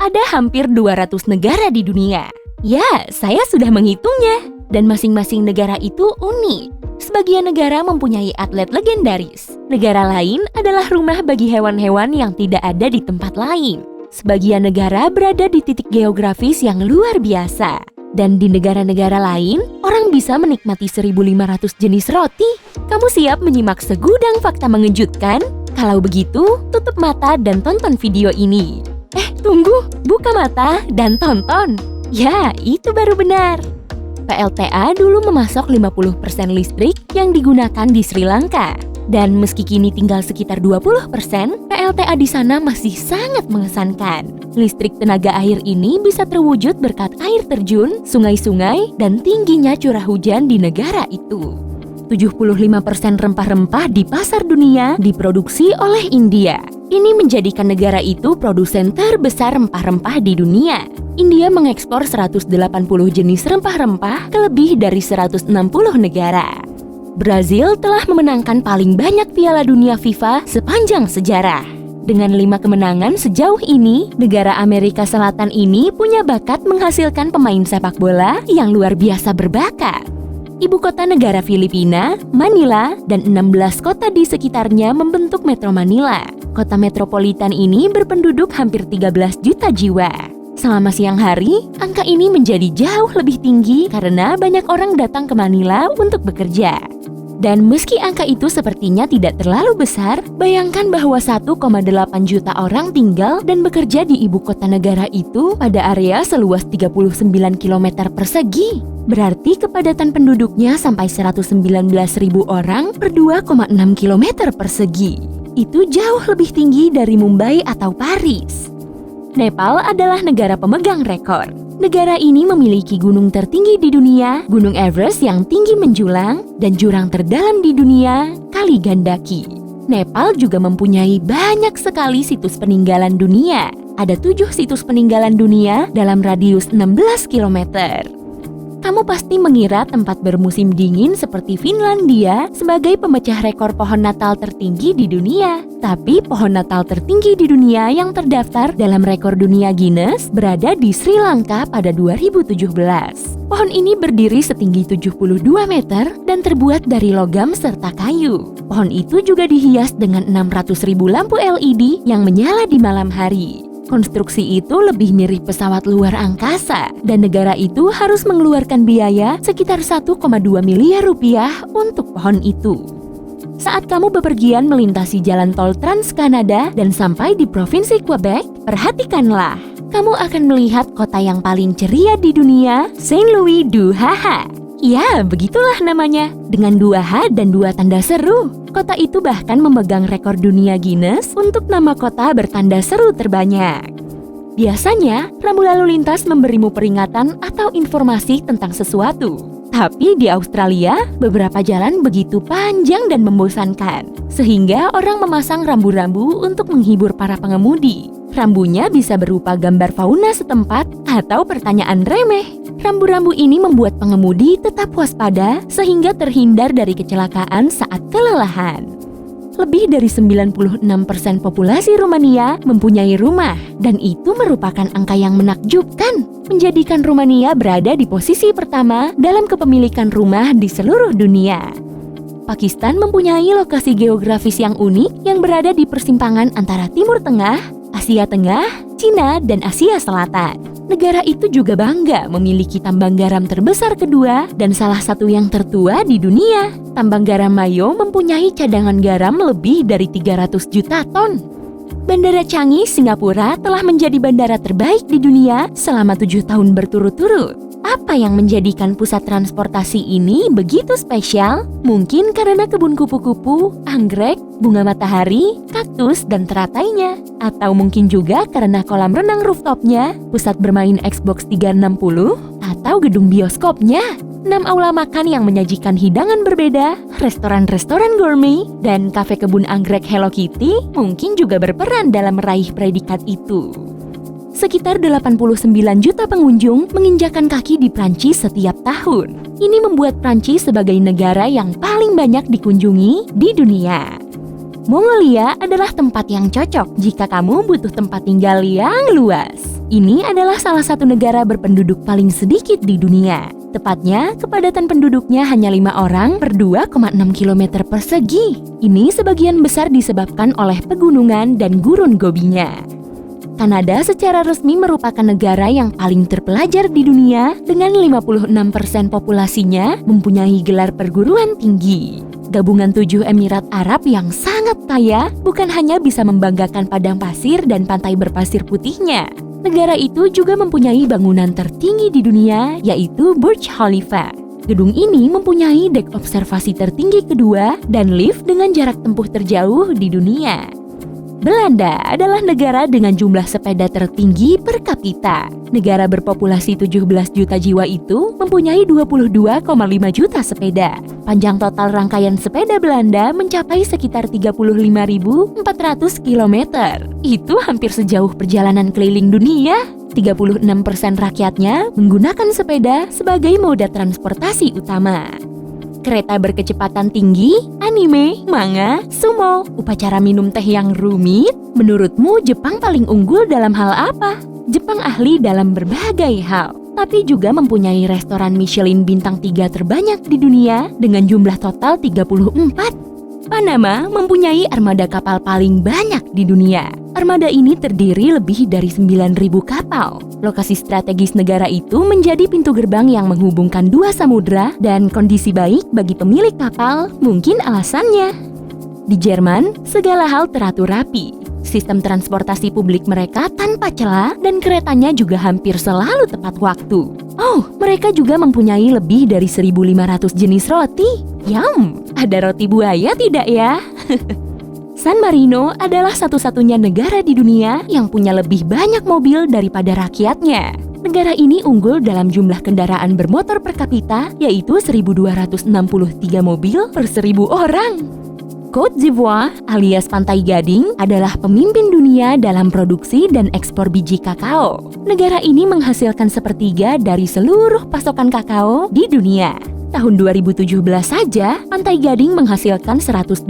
Ada hampir 200 negara di dunia. Ya, saya sudah menghitungnya. Dan masing-masing negara itu unik. Sebagian negara mempunyai atlet legendaris. Negara lain adalah rumah bagi hewan-hewan yang tidak ada di tempat lain. Sebagian negara berada di titik geografis yang luar biasa. Dan di negara-negara lain, orang bisa menikmati 1.500 jenis roti. Kamu siap menyimak segudang fakta mengejutkan? Kalau begitu, tutup mata dan tonton video ini. Tunggu, buka mata dan tonton. Ya, itu baru benar. PLTA dulu memasok 50% listrik yang digunakan di Sri Lanka. Dan meski kini tinggal sekitar 20%, PLTA di sana masih sangat mengesankan. Listrik tenaga air ini bisa terwujud berkat air terjun, sungai-sungai, dan tingginya curah hujan di negara itu. 75% rempah-rempah di pasar dunia diproduksi oleh India. Ini menjadikan negara itu produsen terbesar rempah-rempah di dunia. India mengekspor 180 jenis rempah-rempah ke lebih dari 160 negara. Brazil telah memenangkan paling banyak Piala Dunia FIFA sepanjang sejarah. Dengan 5 kemenangan sejauh ini, negara Amerika Selatan ini punya bakat menghasilkan pemain sepak bola yang luar biasa berbakat. Ibu kota negara Filipina, Manila, dan 16 kota di sekitarnya membentuk Metro Manila. Kota metropolitan ini berpenduduk hampir 13 juta jiwa. Selama siang hari, angka ini menjadi jauh lebih tinggi karena banyak orang datang ke Manila untuk bekerja. Dan meski angka itu sepertinya tidak terlalu besar, bayangkan bahwa 1,8 juta orang tinggal dan bekerja di ibu kota negara itu pada area seluas 39 km persegi. Berarti kepadatan penduduknya sampai 119.000 orang per 2,6 km persegi. Itu jauh lebih tinggi dari Mumbai atau Paris. Nepal adalah negara pemegang rekor. Negara ini memiliki gunung tertinggi di dunia, Gunung Everest yang tinggi menjulang, dan jurang terdalam di dunia, Kali Gandaki. Nepal juga mempunyai banyak sekali situs peninggalan dunia. Ada 7 situs peninggalan dunia dalam radius 16 km. Kamu pasti mengira tempat bermusim dingin seperti Finlandia sebagai pemecah rekor pohon Natal tertinggi di dunia. Tapi pohon Natal tertinggi di dunia yang terdaftar dalam rekor dunia Guinness berada di Sri Lanka pada 2017. Pohon ini berdiri setinggi 72 meter dan terbuat dari logam serta kayu. Pohon itu juga dihias dengan 600.000 lampu LED yang menyala di malam hari. Konstruksi itu lebih mirip pesawat luar angkasa dan negara itu harus mengeluarkan biaya sekitar 1,2 miliar rupiah untuk pohon itu. Saat kamu bepergian melintasi jalan tol Trans-Kanada dan sampai di Provinsi Quebec, perhatikanlah. Kamu akan melihat kota yang paling ceria di dunia, Saint Louis du Ha-Ha. Ya, begitulah namanya, dengan 2 H dan 2 tanda seru. Kota itu bahkan memegang rekor dunia Guinness untuk nama kota bertanda seru terbanyak. Biasanya, rambu lalu lintas memberimu peringatan atau informasi tentang sesuatu. Tapi di Australia, beberapa jalan begitu panjang dan membosankan, sehingga orang memasang rambu-rambu untuk menghibur para pengemudi. Rambunya bisa berupa gambar fauna setempat atau pertanyaan remeh. Rambu-rambu ini membuat pengemudi tetap waspada sehingga terhindar dari kecelakaan saat kelelahan. Lebih dari 96% populasi Rumania mempunyai rumah, dan itu merupakan angka yang menakjubkan, menjadikan Rumania berada di posisi pertama dalam kepemilikan rumah di seluruh dunia. Pakistan mempunyai lokasi geografis yang unik yang berada di persimpangan antara Timur Tengah, Asia Tengah, Cina, dan Asia Selatan. Negara itu juga bangga memiliki tambang garam terbesar kedua dan salah satu yang tertua di dunia. Tambang garam Mayo mempunyai cadangan garam lebih dari 300 juta ton. Bandara Changi, Singapura telah menjadi bandara terbaik di dunia selama 7 tahun berturut-turut. Apa yang menjadikan pusat transportasi ini begitu spesial? Mungkin karena kebun kupu-kupu, anggrek, bunga matahari, kaktus, dan teratainya. Atau mungkin juga karena kolam renang rooftopnya, pusat bermain Xbox 360, atau gedung bioskopnya. 6 aula makan yang menyajikan hidangan berbeda, restoran-restoran gourmet, dan kafe kebun anggrek Hello Kitty mungkin juga berperan dalam meraih predikat itu. Sekitar 89 juta pengunjung menginjakan kaki di Prancis setiap tahun. Ini membuat Prancis sebagai negara yang paling banyak dikunjungi di dunia. Mongolia adalah tempat yang cocok jika kamu butuh tempat tinggal yang luas. Ini adalah salah satu negara berpenduduk paling sedikit di dunia. Tepatnya, kepadatan penduduknya hanya 5 orang per 2,6 km persegi. Ini sebagian besar disebabkan oleh pegunungan dan gurun Gobinya. Kanada secara resmi merupakan negara yang paling terpelajar di dunia dengan 56% populasinya mempunyai gelar perguruan tinggi. Gabungan 7 Emirat Arab yang sangat kaya bukan hanya bisa membanggakan padang pasir dan pantai berpasir putihnya. Negara itu juga mempunyai bangunan tertinggi di dunia, yaitu Burj Khalifa. Gedung ini mempunyai dek observasi tertinggi kedua dan lift dengan jarak tempuh terjauh di dunia. Belanda adalah negara dengan jumlah sepeda tertinggi per kapita. Negara berpopulasi 17 juta jiwa itu mempunyai 22,5 juta sepeda. Panjang total rangkaian sepeda Belanda mencapai sekitar 35.400 km. Itu hampir sejauh perjalanan keliling dunia. 36% rakyatnya menggunakan sepeda sebagai moda transportasi utama. Kereta berkecepatan tinggi, anime, manga, sumo, upacara minum teh yang rumit. Menurutmu Jepang paling unggul dalam hal apa? Jepang ahli dalam berbagai hal, tapi juga mempunyai restoran Michelin bintang 3 terbanyak di dunia dengan jumlah total 34. Panama mempunyai armada kapal paling banyak di dunia. Armada ini terdiri lebih dari 9.000 kapal. Lokasi strategis negara itu menjadi pintu gerbang yang menghubungkan 2 samudra dan kondisi baik bagi pemilik kapal mungkin alasannya. Di Jerman, segala hal teratur rapi. Sistem transportasi publik mereka tanpa celah dan keretanya juga hampir selalu tepat waktu. Oh, mereka juga mempunyai lebih dari 1.500 jenis roti. Yum, ada roti buaya tidak ya? San Marino adalah satu-satunya negara di dunia yang punya lebih banyak mobil daripada rakyatnya. Negara ini unggul dalam jumlah kendaraan bermotor per kapita, yaitu 1.263 mobil per 1.000 orang. Côte d'Ivoire alias Pantai Gading adalah pemimpin dunia dalam produksi dan ekspor biji kakao. Negara ini menghasilkan sepertiga dari seluruh pasokan kakao di dunia. Tahun 2017 saja, Pantai Gading menghasilkan 181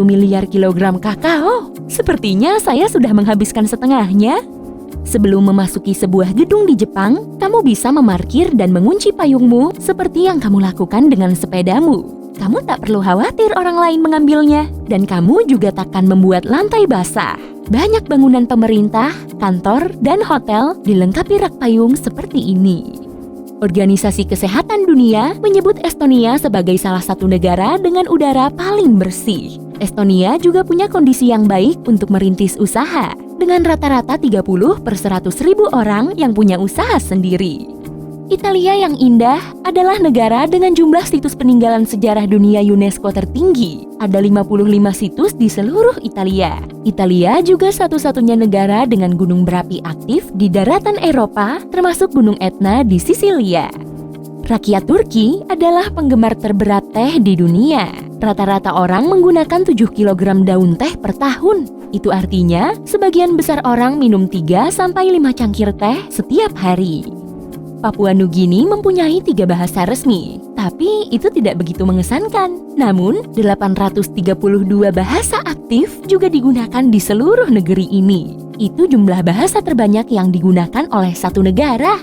miliar kilogram kakao. Sepertinya saya sudah menghabiskan setengahnya. Sebelum memasuki sebuah gedung di Jepang, kamu bisa memarkir dan mengunci payungmu seperti yang kamu lakukan dengan sepedamu. Kamu tak perlu khawatir orang lain mengambilnya, dan kamu juga takkan membuat lantai basah. Banyak bangunan pemerintah, kantor, dan hotel dilengkapi rak payung seperti ini. Organisasi Kesehatan Dunia menyebut Estonia sebagai salah satu negara dengan udara paling bersih. Estonia juga punya kondisi yang baik untuk merintis usaha, dengan rata-rata 30 per 100.000 orang yang punya usaha sendiri. Italia yang indah adalah negara dengan jumlah situs peninggalan sejarah dunia UNESCO tertinggi. Ada 55 situs di seluruh Italia. Italia juga satu-satunya negara dengan gunung berapi aktif di daratan Eropa, termasuk Gunung Etna di Sisilia. Rakyat Turki adalah penggemar terberat teh di dunia. Rata-rata orang menggunakan 7 kg daun teh per tahun. Itu artinya, sebagian besar orang minum 3-5 cangkir teh setiap hari. Papua Nugini mempunyai 3 bahasa resmi, tapi itu tidak begitu mengesankan. Namun, 832 bahasa aktif juga digunakan di seluruh negeri ini. Itu jumlah bahasa terbanyak yang digunakan oleh satu negara.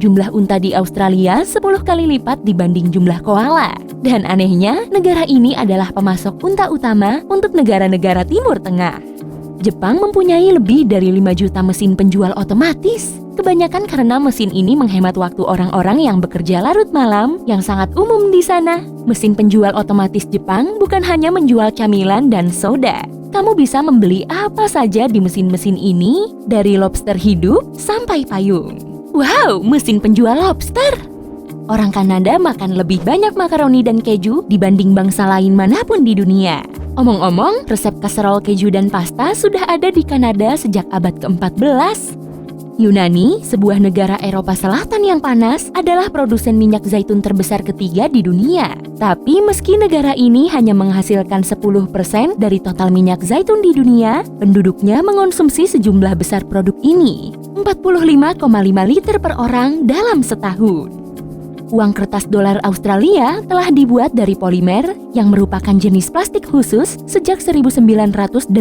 Jumlah unta di Australia 10 kali lipat dibanding jumlah koala. Dan anehnya, negara ini adalah pemasok unta utama untuk negara-negara Timur Tengah. Jepang mempunyai lebih dari 5 juta mesin penjual otomatis. Kebanyakan karena mesin ini menghemat waktu orang-orang yang bekerja larut malam yang sangat umum di sana. Mesin penjual otomatis Jepang bukan hanya menjual camilan dan soda. Kamu bisa membeli apa saja di mesin-mesin ini, dari lobster hidup sampai payung. Wow, mesin penjual lobster! Orang Kanada makan lebih banyak makaroni dan keju dibanding bangsa lain manapun di dunia. Omong-omong, resep kaserol keju dan pasta sudah ada di Kanada sejak abad ke-14. Yunani, sebuah negara Eropa Selatan yang panas, adalah produsen minyak zaitun terbesar ketiga di dunia. Tapi meski negara ini hanya menghasilkan 10% dari total minyak zaitun di dunia, penduduknya mengonsumsi sejumlah besar produk ini, 45,5 liter per orang dalam setahun. Uang kertas dolar Australia telah dibuat dari polimer yang merupakan jenis plastik khusus sejak 1988.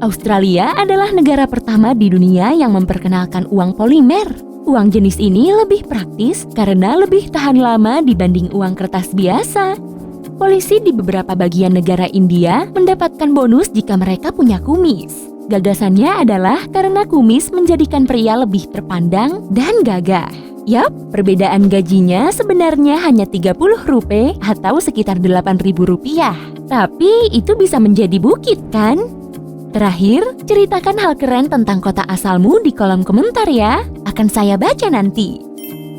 Australia adalah negara pertama di dunia yang memperkenalkan uang polimer. Uang jenis ini lebih praktis karena lebih tahan lama dibanding uang kertas biasa. Polisi di beberapa bagian negara India mendapatkan bonus jika mereka punya kumis. Gagasannya adalah karena kumis menjadikan pria lebih terpandang dan gagah. Yap, perbedaan gajinya sebenarnya hanya 30 rupiah atau sekitar 8.000 rupiah. Tapi itu bisa menjadi bukit kan? Terakhir, ceritakan hal keren tentang kota asalmu di kolom komentar ya. Akan saya baca nanti.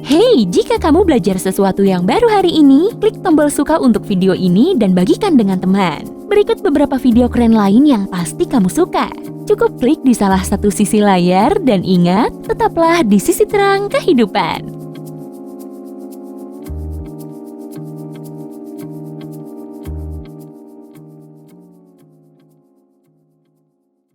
Hey, jika kamu belajar sesuatu yang baru hari ini, klik tombol suka untuk video ini dan bagikan dengan teman. Berikut beberapa video keren lain yang pasti kamu suka. Cukup klik di salah satu sisi layar dan ingat, tetaplah di sisi terang kehidupan.